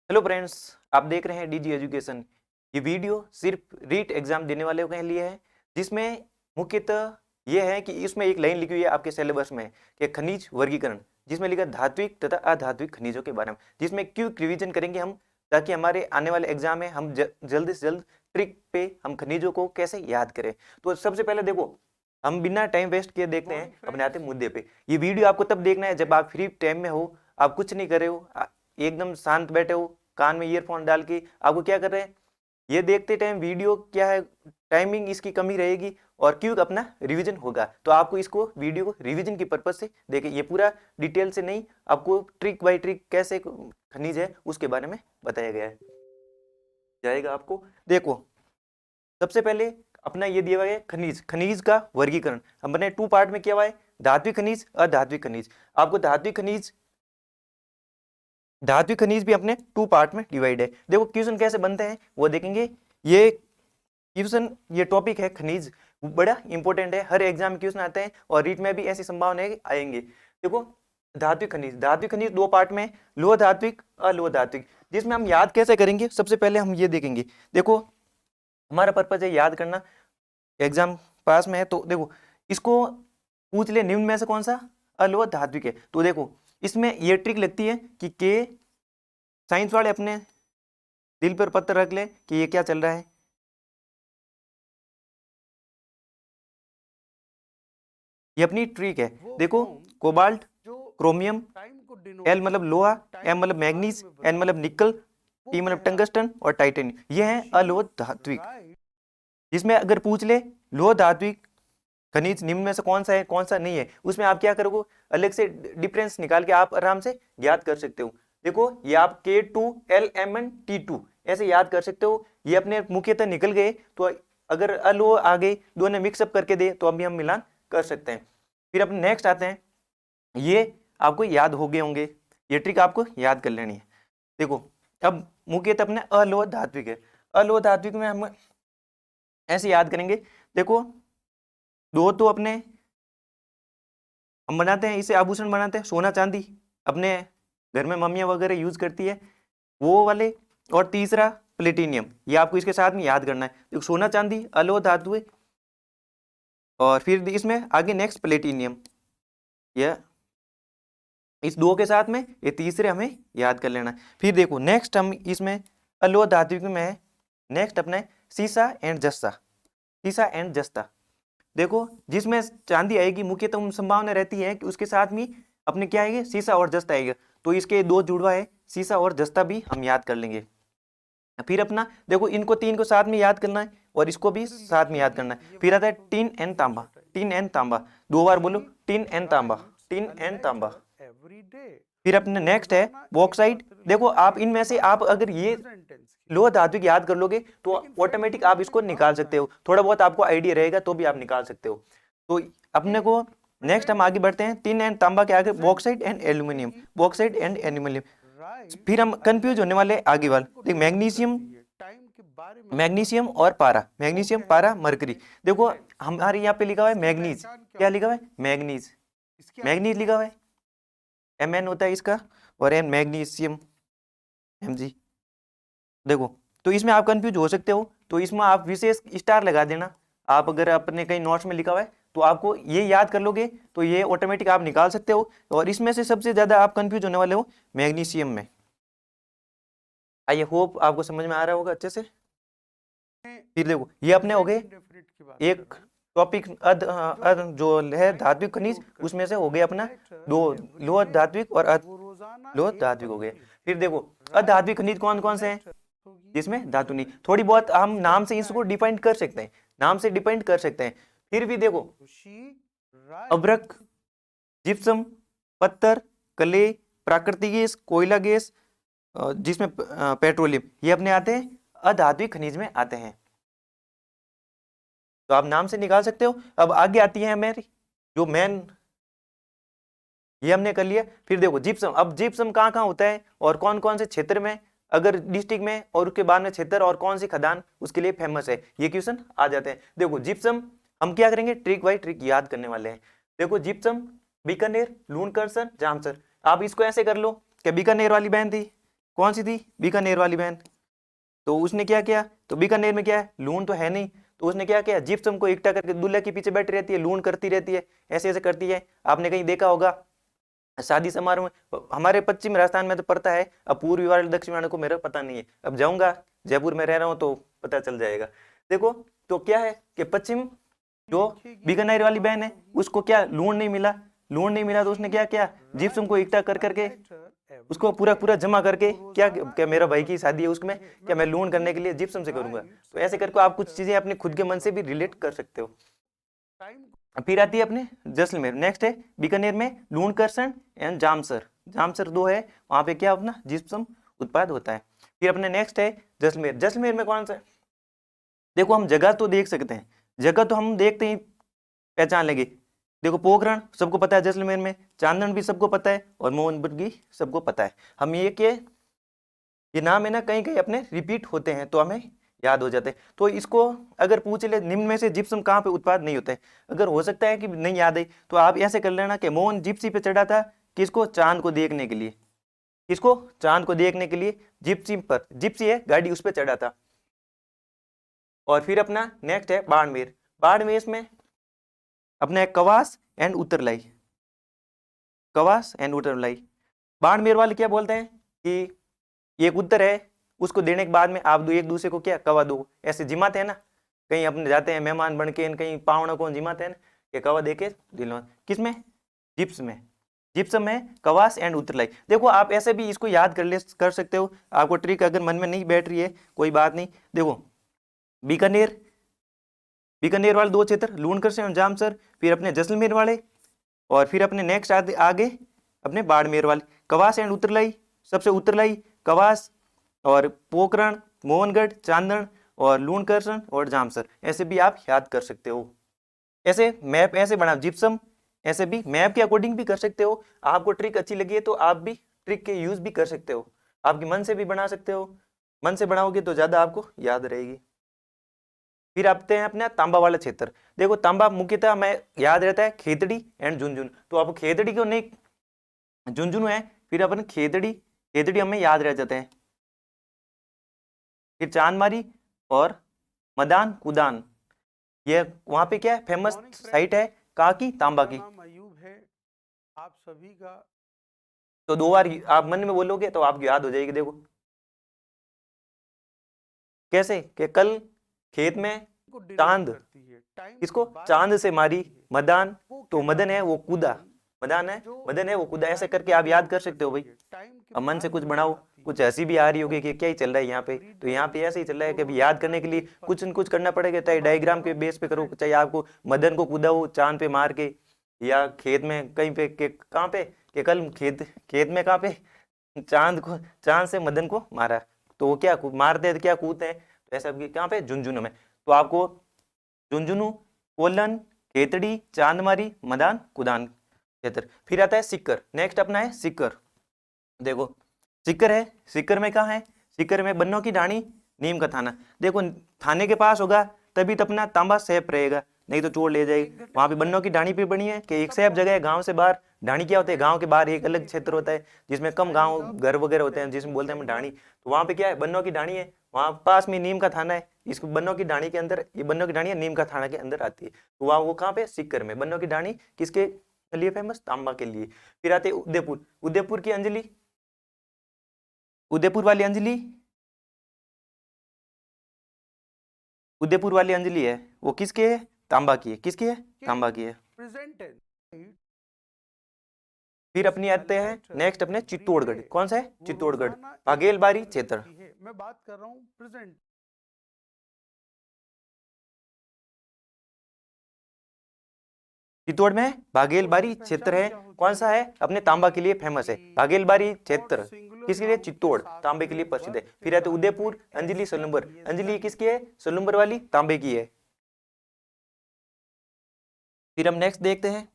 Hello friends, आप देख रहे हैं डीजी एजुकेशन। ये वीडियो सिर्फ रीट एग्जाम देने वालों के लिए है, जिसमें मुख्यतः ये है कि इसमें एक लाइन लिखी हुई है आपके सिलेबस में कि खनिज वर्गीकरण, जिसमें लिखा धात्विक तथा अधात्विक खनिजों के बारे में, जिसमें क्विक रिवीजन करेंगे हम, ताकि हमारे आने वाले एग्जाम में हम जल्द से जल्द ट्रिक पे हम खनिजों को कैसे याद करें। तो सबसे पहले देखो, हम बिना टाइम वेस्ट किए देखते हैं अपने आते मुद्दे पे। ये वीडियो आपको तब देखना है जब आप फ्री टाइम में हो, आप कुछ नहीं कर रहे हो, एकदम शांत बैठे हो, कान में ईयरफोन डाल के आपको क्या कर रहे हैं, ये देखते टाइम वीडियो क्या है, टाइमिंग इसकी कमी रहेगी और क्यों अपना रिवीजन होगा। तो आपको इसको वीडियो को रिवीजन की पर्पज से देखें, ये पूरा डिटेल से नहीं, आपको ट्रिक बाय ट्रिक कैसे खनिज है उसके बारे में बताया गया है जाएगा आपको। देखो, सबसे पहले अपना ये दिया हुआ है खनिज, खनिज का वर्गीकरण हमने टू पार्ट में किया हुआ है, धात्विक खनिज, अधात्विक खनिज। आपको धात्विक खनिज भी अपने टू पार्ट में डिवाइड है। देखो क्वेश्चन कैसे बनते हैं वो देखेंगे। ये क्वेश्चन, ये टॉपिक है खनिज, बड़ा इंपॉर्टेंट है, हर एग्जाम में क्वेश्चन आते हैं और रीट में भी ऐसी संभावना है आएंगे। देखो, धात्विक खनिज, धात्विक खनिज दो पार्ट में, लोह धात्विक, अलोह धात्विक। जिसमें हम याद कैसे करेंगे, सबसे पहले हम ये देखेंगे। देखो, हमारा पर्पज है याद करना, एग्जाम पास में है। तो देखो, इसको पूछ ले निम्न में से कौन सा अलोह धात्विक है, तो देखो इसमें ये ट्रिक लगती है कि के साइंस वाले अपने दिल पर पत्थर रख ले कि ये क्या चल रहा है। ये अपनी ट्रिक है। देखो, कोबाल्ट, क्रोमियम, एल मतलब लोहा, एम मतलब मैग्नीज, एन मतलब निकल, टी मतलब टंगस्टन और टाइटेनियम, ये है अलोह धात्विक। जिसमें अगर पूछ ले लोह धात्विक खनिज निम्न में से कौन सा है कौन सा नहीं है, उसमें आप क्या करोगे, अलग से डिफरेंस निकाल के आप आराम से याद कर सकते हो। देखो, ये आप K2LMNT2 ऐसे याद कर सकते हो। ये अपने मुख्यतः निकल गए, तो अगर अलो आ गए, दोनों मिक्सअप करके दे तो अभी हम मिलान कर सकते हैं। फिर अपने नेक्स्ट आते हैं, ये आपको याद हो गए होंगे, ये ट्रिक आपको याद कर लेनी है। देखो, अब मुख्यतः अपने अलोह धात्विक है, अलोह धात्विक में हम ऐसे याद करेंगे। देखो, दो तो अपने हम बनाते हैं, इसे आभूषण बनाते हैं, सोना चांदी अपने घर में मम्मियाँ वगैरह यूज करती है वो वाले, और तीसरा प्लेटिनियम, ये आपको इसके साथ में याद करना है। तो सोना चांदी अलोह धातु है, और फिर इसमें आगे नेक्स्ट प्लेटिनियम, यह इस दो के साथ में ये तीसरे हमें याद कर लेना है। फिर देखो नेक्स्ट हम इसमें अलोह धातु में है, नेक्स्ट अपने सीसा एंड जस्ता, सीसा एंड जस्ता। देखो, जिसमें चांदी आएगी मुख्यतः संभावना रहती है कि उसके साथ में अपने क्या आएगा, सीसा और जस्ता आएगा, तो इसके दो जुड़वा है, सीसा और जस्ता भी हम याद कर लेंगे। फिर अपना देखो, इनको तीन को साथ में याद करना है और इसको भी साथ में याद करना है। फिर आता है टिन एंड तांबा, टिन एंड तांबा, दो बार बोलो, टिन एंड तांबा, टिन एंड तांबा। फिर अपने नेक्स्ट है बॉक्साइट। देखो, आप इनमें से आप अगर ये लोह धातु याद कर लोगे तो ऑटोमेटिक आप इसको निकाल सकते हो, थोड़ा बहुत आपको आइडिया रहेगा तो भी आप निकाल सकते हो। तो अपने को नेक्स्ट हम आगे बढ़ते हैं, टिन एंड तांबा के आगे bauxite and aluminium, bauxite and aluminium. फिर हम कंफ्यूज होने वाले आगे वाले, देख मैग्नीशियम, मैग्नीशियम और पारा, मैग्नीशियम पारा मरकरी। देखो, हमारे यहाँ पे लिखा हुआ है मैग्नीज, क्या लिखा हुआ है, मैग्नीज, मैग्नीज लिखा हुआ है, Mn होता है इसका, और एन मैग्नीशियम Mg। देखो, तो इसमें आप कंफ्यूज हो सकते हो, तो इसमें आप विशेष स्टार लगा देना। आप अगर अपने कहीं नोट्स में लिखा हुआ है तो आपको ये याद कर लोगे तो ये ऑटोमेटिक आप निकाल सकते हो। और इसमें से सबसे ज्यादा आप कंफ्यूज होने वाले हो मैग्नीशियम में। आई होप आपको समझ में आ रहा होगा अच्छे से। फिर देखो, ये अपने हो गए एक टॉपिक जो है धात्विक खनिज, उसमें से हो गया अपना दो, लोह धात्विक और लोह धात्विक हो गए। फिर देखो, अधात्विक खनिज कौन कौन से हैं, जिसमें धातु नहीं, थोड़ी बहुत हम नाम से इसको डिफाइन कर सकते हैं, नाम से डिफाइन कर सकते हैं। फिर भी देखो, अभ्रक, जिप्सम, पत्थर, क्ले, प्राकृतिक गैस, कोयला गैस, जिसमें पेट्रोलियम, ये अपने आते हैं अधात्विक खनिज में आते हैं, तो आप नाम से निकाल सकते हो। अब आगे आती है हमारी जो मेन, ये हमने कर लिया। फिर देखो जिप्सम, अब जिप्सम कहाँ कहाँ होता है और कौन कौन से क्षेत्र में, अगर डिस्ट्रिक्ट में, और उसके बाद में क्षेत्र और कौन सी खदान उसके लिए फेमस है, ये क्वेश्चन आ जाते हैं। देखो जिप्सम हम क्या करेंगे, ट्रिक बाई ट्रिक याद करने वाले हैं। देखो जिप्सम बीकानेर, लूनकरसर, जामसर। आप इसको ऐसे कर लो कि बीकानेर वाली बहन थी कौन सी थी, बीकानेर वाली बहन। तो उसने क्या किया, तो बीकानेर में क्या है, लूण तो है नहीं, तो उसने क्या किया, जिप्सम को इकट्ठा करके दूल्हे के पीछे बैठी रहती है, लूण करती रहती है, ऐसे ऐसे करती है। आपने कहीं देखा होगा शादी समारोह में, हमारे पश्चिम राजस्थान में तो पड़ता है, अब पूर्वी वाले दक्षिण वाले को मेरा पता नहीं है, अब जाऊंगा जयपुर में रह रहा हूँ तो पता चल जाएगा। देखो तो क्या है कि पश्चिम जो बीकानेर वाली बहन है उसको क्या लूण नहीं मिला, लूण नहीं मिला तो उसने क्या किया, जिप्सम को इकट्ठा कर करके उसको पूरा पूरा जमा करके क्या मेरा भाई की शादी है उसमें क्या मैं लूण करने के लिए जिप्सम से करूंगा। तो ऐसे करके आप कुछ चीजें अपने खुद के मन से भी रिलेट कर सकते हो। फिर आती है अपने जैसलमेर, नेक्स्ट है बीकानेर में लूणकरसर एंड जामसर, जामसर दो है, वहां पे क्या अपना जिप्सम उत्पाद होता है। फिर अपने नेक्स्ट है जैसलमेर, जैसलमेर में कौन सा है, देखो हम जगह तो देख सकते हैं, जगह तो हम देखते ही पहचान लेंगे। देखो पोखरण सबको पता है जैसलमेर में, चांदन भी सबको पता है और मोहनपुर भी सबको पता है। हम ये नाम है ना कहीं कहीं अपने रिपीट होते हैं तो हमें याद हो जाते हैं। तो इसको अगर पूछ ले निम्न में से जिप्सम कहाँ पे उत्पाद नहीं होता है, अगर हो सकता है कि नहीं याद है तो आप ऐसे कर लेना कि मोहन जिप्सी पे चढ़ा था किसको, चांद को देखने के लिए, किसको, चांद को देखने के लिए जिप्सी पर, जिप्सी है गाड़ी उस पर चढ़ा था। और फिर अपना नेक्स्ट है बाड़मेर, बाड़मेर में अपने कवास एंड उत्तरलाई, कवास एंड उत्तरलाई। बाड़मेर वाले क्या बोलते हैं कि एक उत्तर है उसको देने के बाद में आप दो एक दूसरे को क्या कवा दो, ऐसे जिमाते हैं ना, कहीं अपने जाते हैं मेहमान बन के कहीं पावना को जिमाते हैं ना कि कवा दे के दिलवा, किसमें, जिप्स में, जिप्सम में कवास एंड उत्तरलाई। देखो आप ऐसे भी इसको याद कर सकते हो, आपको ट्रिक अगर मन में नहीं बैठ रही है कोई बात नहीं। देखो बीकानेर, बीकानेर वाले दो क्षेत्र लूणकरसर और जामसर, फिर अपने जैसलमेर वाले, और फिर अपने नेक्स्ट आगे अपने बाड़मेर वाले, कवास एंड उत्तरलाई, सबसे उत्तरलाई कवास और पोखरण मोहनगढ़ चांदन और लूणकरसर और जामसर, ऐसे भी आप याद कर सकते हो। ऐसे मैप ऐसे बना जिप्सम, ऐसे भी मैप के अकॉर्डिंग भी कर सकते हो। आपको ट्रिक अच्छी लगी है तो आप भी ट्रिक के यूज भी कर सकते हो, आपके मन से भी बना सकते हो, मन से बनाओगे तो ज्यादा आपको याद रहेगी। फिर आते हैं अपने तांबा वाला क्षेत्र, देखो तांबा मुख्यतः हमें याद रहता है खेतड़ी एंड झुंझुनू, तो आप खेतड़ी क्यों नहीं, झुंझुनू है, फिर अपन खेतड़ी, खेतड़ी हमें याद रह जाते हैं। फिर चांदमारी और मदान कुदान, ये वहां पे क्या है फेमस साइट है कहाँ की, तांबा की। अयूब है आप सभी का, तो दो बार आप मन में बोलोगे तो आपको याद हो जाएगी। देखो कैसे कि कल खेत में चांद, किसको, चांद से मारी मदान, तो मदन है वो कूदा, मदान है मदन है वो कूदा, ऐसे करके आप याद कर सकते हो भाई। अब मन से कुछ बनाओ, कुछ हंसी भी आ रही होगी कि क्या ही चल रहा है यहाँ पे, तो यहाँ पे ऐसे ही चल रहा है कि अभी याद करने के लिए कुछ न कुछ करना पड़ेगा, चाहे डायग्राम के बेस पे करो, चाहे आपको मदन को कूदाओ चांद पे मार के, या खेत में कहीं पे कहाँ पे कि कल खेत खेत में कहाँ पे चांद को, चांद से मदन को मारा, तो वो क्या मारते हैं क्या कूदते हैं, तो ऐसा कहाँ पे झुंझुनू में। तो आपको झुंझुनू कोलन खेतड़ी चांदमारी मदान कुदान क्षेत्र। फिर आता है सिक्कर, नेक्स्ट अपना है सिक्कर, देखो सिक्कर है, सिक्कर में कहाँ है, सिक्कर में बन्नों की ढाणी नीम का थाना, देखो थाने के पास होगा तभी तो अपना तांबा सेफ रहेगा, नहीं तो चोर ले जाएगी। वहां पे बन्नों की ढाणी पे बनी है कि एक सेफ जगह है, गांव से बाहर, ढाणी क्या होता है गांव के बाहर एक अलग क्षेत्र होता है जिसमें कम गांव घर वगैरह होते हैं जिसमें बोलते हैं हम ढाणी, तो वहां पे क्या है बन्नों की ढाणी है, वहां पास में नीम का थाना है, इसको बन्नों की ढाणी के अंदर, ये बन्नों की ढाणी है नीम का थाना के अंदर आती है, तो वहां वो कहाँ पे सिक्कर में, बन्नों की ढाणी किसके लिए फेमस, तांबा के लिए। फिर आते उदयपुर, उदयपुर की अंजलि, उदयपुर वाली अंजलि, उदयपुर वाली अंजलि है वो किसके है, तांबा की है, किसकी है, तांबा की है। फिर अपनी आते हैं नेक्स्ट अपने चित्तौड़गढ़, कौन सा है चित्तौड़गढ़, बाघेलबारी क्षेत्र, मैं बात कर रहा हूँ प्रेजेंट, चित्तौड़ में बाघेलबारी क्षेत्र है, कौन सा है अपने तांबा के लिए फेमस है, बाघेलबारी क्षेत्र किसके लिए, चित्तौड़ तांबे के लिए प्रसिद्ध है। फिर आते उदयपुर अंजलि सलुंबर, अंजलि किसकी है, सलुंबर वाली तांबे की है। फिर हम नेक्स्ट देखते हैं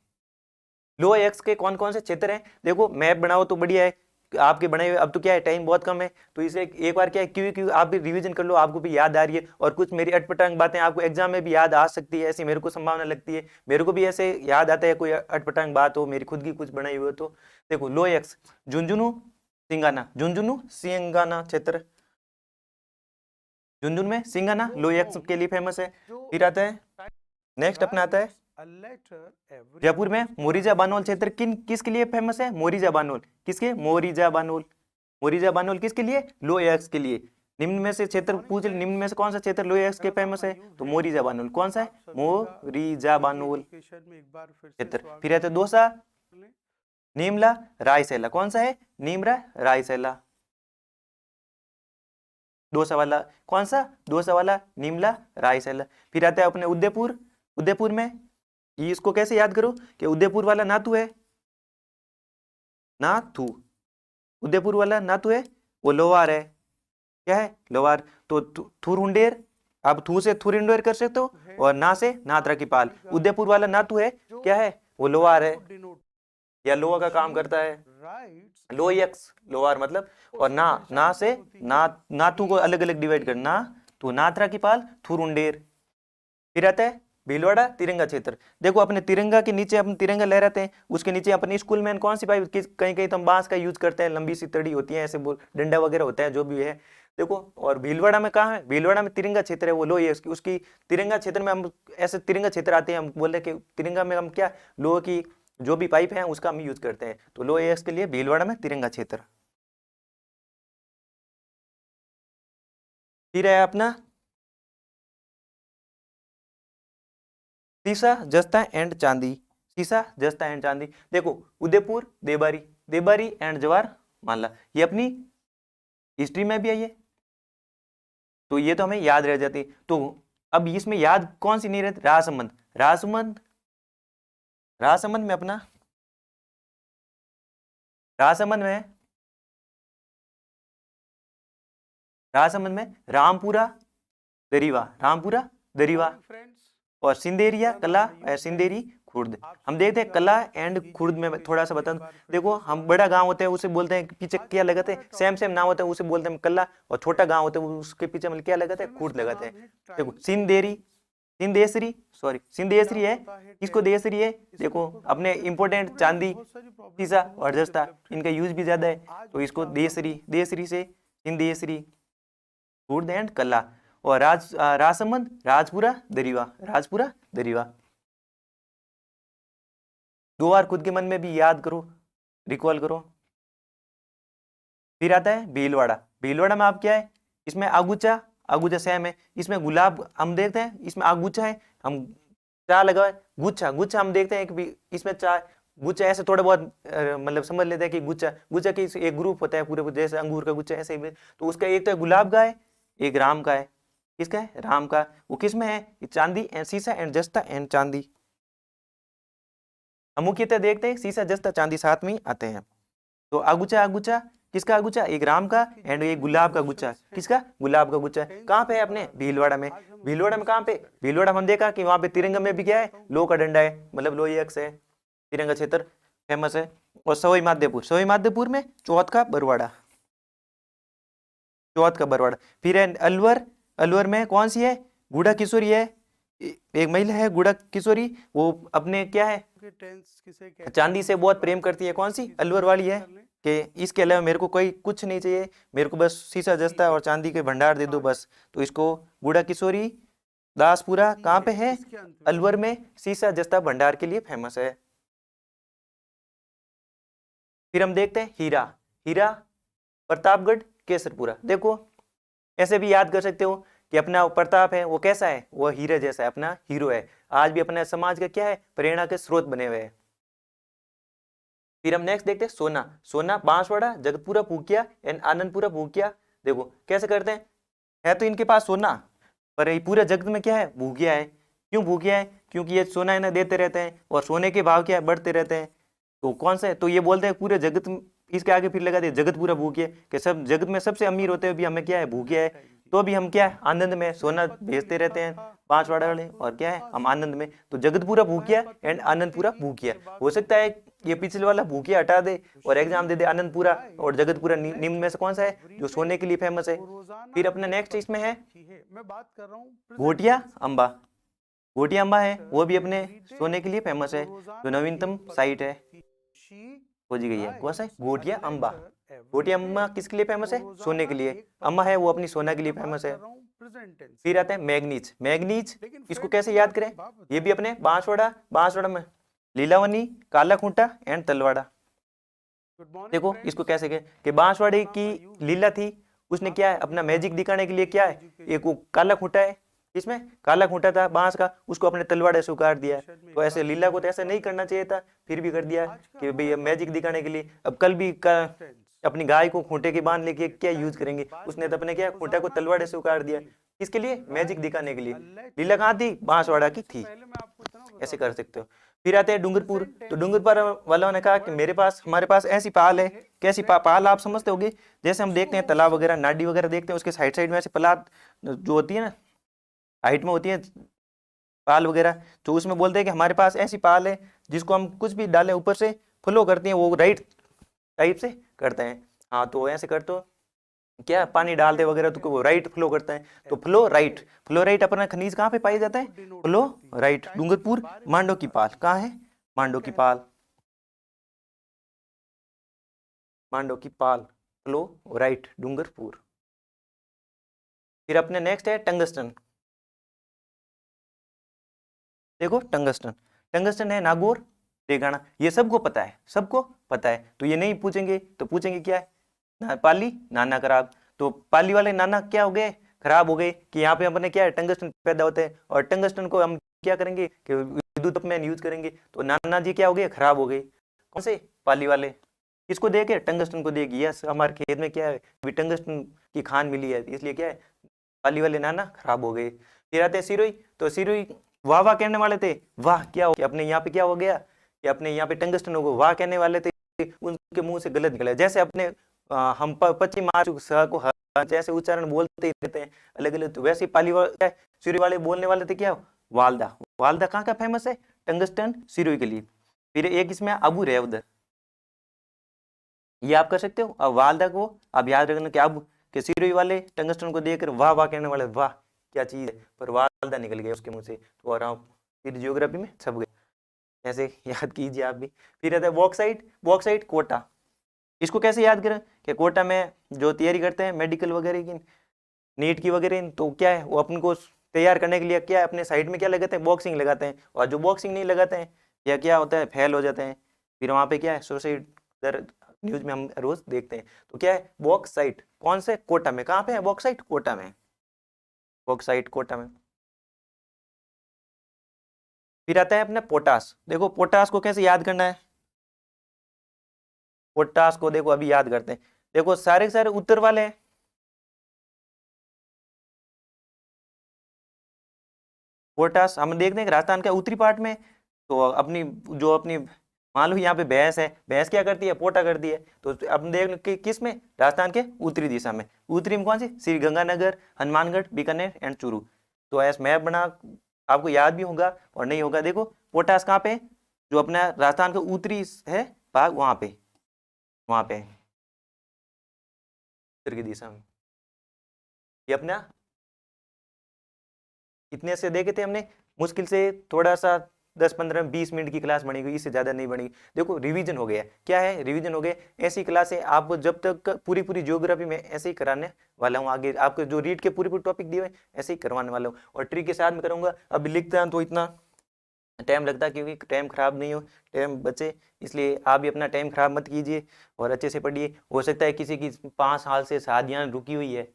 लो एक्स के कौन कौन से क्षेत्र हैं, देखो मैप बनाओ तो बढ़िया है, आपके बने हुए अब तो क्या है टाइम बहुत कम है, तो इसे एक बार क्या है क्यों क्यों आप भी रिवीजन कर लो, आपको भी याद आ रही है, और कुछ मेरी अटपटांग बातें आपको एग्जाम में भी याद आ सकती है, ऐसी मेरे को संभावना लगती है, मेरे को भी ऐसे याद आता है कोई अटपटांग बात हो मेरी खुद की कुछ बनाई हुई हो तो। देखो लो एक्स झुंझुनू सिंगाना, झुंझुनू सिंगाना क्षेत्र, झुंझुनू में सिंगाना लोई एक्स के लिए फेमस है। फिर आता है नेक्स्ट अपना आता है जयपुर में मोरिजा बानोल क्षेत्र किसके लिए फेमस है? मोरिजा बानोल, किसके? मोरिजा बानोल, मोरिजा बानोल किसके लिए? लो एक्स के लिए। निम्न में से क्षेत्र पूछ, निम्न में से कौन सा क्षेत्र लो एक्स के फेमस है? तो मोरिजा बानोल। कौन सा है? मोरिजा बानोल क्षेत्र। फिर आता है दोसा नीमला रायसेला, कौन सा है? नीमरा रायसेला, दोसा वाला कौन सा? दोसा वाला नीमला रायसेला। फिर आता है अपने उदयपुर, उदयपुर में ये इसको कैसे याद करो कि उदयपुर वाला नातू है, नाथू, उदयपुर वाला नातू है वो लोवार है, क्या है? लोवार। तो थुरुंडेर, आप थू से थुरिंडोर कर सकते हो और ना से नात्रा की पाल। उदयपुर वाला नातू है, क्या है? वो लोवार है या लोहा का काम करता है, लो यक्स लोहार मतलब। और ना से नातू को अलग अलग डिवाइड करना, तो नात्रा की पाल थुरुंडेर। फिर आता है भीलवाड़ा तिरंगा क्षेत्र। देखो अपने तिरंगा के नीचे अपन तिरंगा लहराते हैं, उसके नीचे अपने स्कूल में कौन सी पाइप, कहीं कहीं तो हम बांस का यूज करते हैं, लंबी सी तड़ी होती है, ऐसे बोल डंडा वगैरह होता है जो भी है। देखो और भीलवाड़ा में कहाँ है? भीलवाड़ा में तिरंगा क्षेत्र है, वो लोहे उसकी तिरंगा क्षेत्र में हम ऐसे तिरंगा क्षेत्र आते हैं, हम बोल रहे कि तिरंगा में हम क्या लोहे की जो भी पाइप है उसका हम यूज करते हैं, तो लो एक्स के लिए भीलवाड़ा में तिरंगा क्षेत्र। फिर है अपना सीसा जस्ता एंड चांदी, सीसा जस्ता एंड चांदी। देखो उदयपुर देबारी, देबारी एंड जवार माला, ये अपनी हिस्ट्री में भी है ये, तो ये तो हमें याद रह जाती। तो अब इसमें याद कौन सी नहीं रहती? राजसमंद, राजसमंद, राजसमंद में अपना राजसमंद में, राजसमंद में रामपुरा दरीवा, रामपुरा दरीवा और सिंदेरिया कला, सिंदेरी खुर्द। हम देखते हैं कला एंड खुर्द में थोड़ा सा बता दूं। देखो हम बड़ा गांव होते हैं उसे बोलते हैं पीछे क्या लगाते हैं, सेम सेम नाम होता है उसे बोलते हैं कला, और छोटा गांव होता है उसके पीछे मतलब क्या लगाते हैं? खुर्द लगाते हैं। देखो सिंदेरी, सिंदेसरी, सॉरी सिंदेसरी है, किसको देसरी है? देखो अपने इंपोर्टेंट चांदी सीसा और जस्ता इनका यूज भी ज्यादा है, तो इसको देसरी, देसरी से सिंदेसरी खुर्द एंड कला। और राजसमंद राजपुरा दरीवा, राजपुरा दरीवा। दो बार खुद के मन में भी याद करो, रिकॉल करो। फिर आता है भीलवाड़ा, भीलवाड़ा में आप क्या है? इसमें आगुचा, आगुचा सेम है, इसमें गुलाब हम देखते हैं, इसमें आगुचा है, हम चा लगा है, गुच्छा, गुच्छा हम देखते हैं कि इसमें चा गुच्छा ऐसे थोड़ा बहुत मतलब समझ लेते हैं कि गुच्छा, गुच्छा की एक ग्रुप होता है पूरे जैसे अंगूर का गुच्छा ऐसे ही। तो उसका एक तो है गुलाब का है, एक राम का है, किसका है? राम का। वो किस में है? चांदी एंड सीसा एंड जस्ता एंड चांदी। हम मुख्यतः देखते हैं सीसा जस्ता चांदी साथ में आते हैं। तो आगुचा, आगुचा किसका आगुचा? एक राम का एंड एक गुलाब का गुच्छा, किसका? गुलाब का गुच्छा। कहाँ पे है? अपने भीलवाड़ा में। भीलवाड़ा में कहाँ पे? भीलवाड़ा में हम देखा कि वहां पे तिरंगा में भी क्या है? लो का डंडा है, मतलब लोही अक्स है, तिरंगा क्षेत्र फेमस है। और सवाई माधोपुर, सवाई माधोपुर में चौथ का बरवाड़ा, चौथ का बरवाड़ा। फिर है अलवर, अलवर में कौन सी है? गुड़ा किशोरी है, एक महिला है गुड़ा किशोरी, वो अपने क्या है? चांदी से बहुत प्रेम करती है, कौन सी? अलवर वाली है कि इसके अलावा मेरे को कोई कुछ नहीं चाहिए, मेरे को बस सीसा जस्ता और चांदी के भंडार दे दो बस। तो इसको गुड़ा किशोरी दासपुरा कहाँ पे है? अलवर में सीसा जस्ता भंडार के लिए फेमस है। फिर हम देखते हैं हीरा, हीरा प्रतापगढ़ केसरपुरा। देखो ऐसे भी याद कर सकते हो कि अपना प्रताप है वो कैसा है? वो हीरे जैसा है, अपना हीरो है, आज भी अपने समाज का क्या है? प्रेरणा के स्रोत बने हुए हैं। फिर हम नेक्स्ट देखते हैं सोना, सोना बांसवाड़ा जगतपुरा पूकिया एंड आनंदपुरा पूकिया। देखो कैसे करते हैं, है तो इनके पास सोना, पर ये पूरे जगत में क्या है? भूकिया है। क्यों भूकिया है? क्योंकि ये सोना इन्हें देते रहते हैं और सोने के भाव क्या है? बढ़ते रहते हैं। तो कौन सा है? तो ये बोलते हैं पूरे जगत, इसके आगे फिर लगा दे जगत पूरा भूकिया, कि सब जगत में सबसे अमीर होते हैं भी हमें क्या है? भूकिया है। तो भी हम क्या है? आनंद में सोना भेजते रहते हैं पांचवाड़ा वाले, और क्या है? हम आनंद में। तो जगत पूरा भूकिया एंड आनंदपुरा भूकिया। हो सकता है ये पिछले वाला भूकिया हटा दे और एग्जाम दे दे आनंदपुरा और जगतपुरा निम्न में से कौन सा है जो सोने के लिए फेमस है। फिर अपना नेक्स्ट इसमें है मैं बात कर रहा हूँ घोटिया अंबा, घोटिया अंबा है वो भी अपने सोने के लिए फेमस है, जो नवीनतम साइट है खोजी गई है। कौन सा है? घोटिया अंबा, छोटी अम्मा किसके लिए फेमस है? सोने के लिए। अम्मा है वो अपनी सोना के लिए फेमस है। Present tense. फिर आता है मैग्नीज। मैग्नीज लेकिन इसको friends, कैसे मुझे याद एक करें? बात ये भी बताइए। अपने बांसवाड़ा में लीलावनी, काला खूंटा एंड तलवाड़ा। गुड मॉर्निंग देखो फ्रेंड्स। इसको कैसे कहें कि बांसवाड़े की आयुष। लीला थी, उसने क्या है अपना मैजिक दिखाने के लिए क्या है, एक वो काला खूंटा है, इसमें काला खूंटा था बांस का, उसको अपने तलवाड़े से उतार दिया। तो ऐसे लीला को तो ऐसा नहीं करना चाहिए था, फिर भी कर दिया कि भाई अब मैजिक दिखाने के लिए। अब कल भी अपनी गाय को खूंटे के बांध लेके क्या यूज करेंगे, उसने तो अपने क्या खूंटा को तलवाड़े से उतार दिया, किसके लिए? मैजिक दिखाने के लिए। लीला कहाँ थी? बांसवाड़ा की थी। पहले मैं आपको इतना ऐसे बता कर दूं, सकते हो। फिर आते हैं डूंगरपुर। तो डूंगरपुर वालों ने कहा कि हमारे पास ऐसी पाल है। कैसी पाल आप समझते होगे, जैसे हम देखते हैं तालाब वगैरह, नाडी वगैरह देखते हैं, उसके साइड साइड में ऐसे पलाद जो होती है ना, हाइट में होती है पाल वगैरह, तो उसमें बोलते हैं कि हमारे पास ऐसी पाल है जिसको हम कुछ भी डालें ऊपर से फ्लो करती हैं, वो राइट टाइप से करते हैं। हाँ तो ऐसे कर तो क्या पानी डालते वगैरह तो वो राइट फ्लो करता है। तो फ्लो राइट अपना खनिज कहाँ पे पाई जाता है? Flow right. डूंगरपुर मांडो की पाल कहाँ है? मांडो की पाल, मांडो की पाल, फ्लो राइट, डूंगरपुर। फिर अपने नेक्स्ट है टंगस्टन। देखो टंगस्टन है नागौर रेगाना, ये सबको पता है, सबको पता है। तो ये नहीं पूछेंगे तो पूछेंगे क्या है? पाली नाना खराब। तो पाली वाले नाना क्या हो गए? खराब हो गए, कि यहाँ पे अपने क्या है टंगस्टन पैदा होता है, और टंगस्टन को हम क्या करेंगे कि विद्युत में यूज करेंगे। तो नाना जी क्या हो गए? खराब हो गए। कौन से? पाली वाले। किसको देके? टंगस्टन को देगी। यस, हमारे खेत में क्या है अभी टंगस्टन की खान मिली है, इसलिए क्या है पाली वाले नाना खराब हो गए। फिर आते हैं सिरोई। तो सिरोई वाह वाह कहने वाले थे, वाह क्या हो कि अपने यहाँ पे क्या हो गया कि अपने यहाँ पे टंगस्टन हो गया, वाह कहने वाले थे, उनके मुंह से गलत निकला। जैसे अपने हम पश्चिम महाराष्ट्र स को जैसे उच्चारण बोलते ही रहते हैं अलग अलग, तो वैसे पाली वाले सिरोई वाले बोलने वाले थे क्या? वालदा। वालदा कहाँ का फेमस है? टंगस्टन सिरोई के लिए। फिर एक इसमें अबू रेवद, ये आप कर सकते हो। अब वालदा को आप याद रखना कि अब कि सिरोही वाले टंगस्टन को देखकर वाह वाह कहने वाले, वाह क्या चीज है, पर वालदा निकल गया उसके मुंह से, तो और आप फिर जियोग्राफी में छप गए। ऐसे याद कीजिए आप भी। फिर आता है बॉक्साइट कोटा। इसको कैसे याद करें कि कोटा में जो तैयारी करते हैं मेडिकल वगैरह की, नीट की वगैरह, तो क्या है वो अपन को तैयार करने के लिए क्या है अपने साइड में क्या लगाते हैं? बॉक्सिंग लगाते हैं। और जो बॉक्सिंग नहीं लगाते हैं या क्या होता है फेल हो जाते हैं, फिर वहाँ पे क्या है सुसाइड दर न्यूज में हम रोज देखते हैं। तो क्या है बॉक्साइट, कौन से? कोटा में। कहाँ पे है बॉक्साइट? कोटा में। बॉक्साइट कोटा में। फिर आता है अपना पोटास। देखो पोटास को कैसे याद करना है? पोटास को देखो अभी याद करते हैं। देखो सारे के सारे उत्तर वाले हैं, पोटास हम देखते हैं कि राजस्थान के उत्तरी पार्ट में। तो अपनी जो अपनी मान लो यहाँ पे भैंस है, भैंस क्या करती है? पोटा करती है। तो अपन देख कि किस में? राजस्थान के उत्तरी दिशा में। उत्तरी में कौन सी? श्री गंगानगर, हनुमानगढ़, बीकानेर एंड चूरू। तो ऐसा मैप बना, आपको याद भी होगा और नहीं होगा। देखो पोटास कहाँ पे है? जो अपना राजस्थान का उत्तरी है भाग, वहां पे, वहां पे उत्तर की दिशा में। ये अपना इतने से देखे थे हमने, मुश्किल से थोड़ा सा 10-15-20 मिनट की क्लास बनेगी, इससे ज़्यादा नहीं बनेगी। देखो रिवीजन हो गया, क्या है रिवीजन हो गया। ऐसी क्लास है आपको जब तक पूरी पूरी ज्योग्राफी में ऐसे ही कराने वाला हूँ। आगे आपको जो रीड के पूरे पूरे टॉपिक दिए हुए ऐसे ही करवाने वाला हूँ, और ट्रिक के साथ में करूँगा। अभी लिखते हैं तो इतना टाइम लगता है, क्योंकि टाइम खराब नहीं हो, टाइम बचे, इसलिए आप भी अपना टाइम खराब मत कीजिए और अच्छे से पढ़िए। हो सकता है किसी की 5 साल से शादियाँ रुकी हुई है,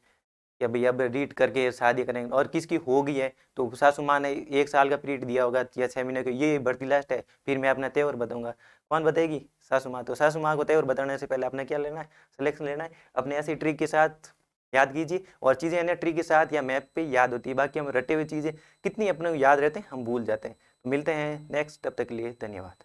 या भाई अब रीड करके शादी करेंगे, और किसकी हो गई है तो सासू माँ ने 1 साल का पीरियड दिया होगा या 6 महीने का, ये भर्ती लास्ट है, फिर मैं अपना त्योहार बताऊंगा। कौन बताएगी? सासू माँ। तो सासू माँ को त्योहार बताने से पहले अपने क्या लेना है? सिलेक्शन लेना है। अपने ऐसी ट्रिक के साथ याद कीजिए, और चीज़ें अन्य ट्रिक के साथ या मैप पे याद होती है, बाकी हम रटे हुए चीज़ें कितनी अपने को याद रहते हैं हम भूल जाते हैं। तो मिलते हैं नेक्स्ट, तब तक के लिए धन्यवाद।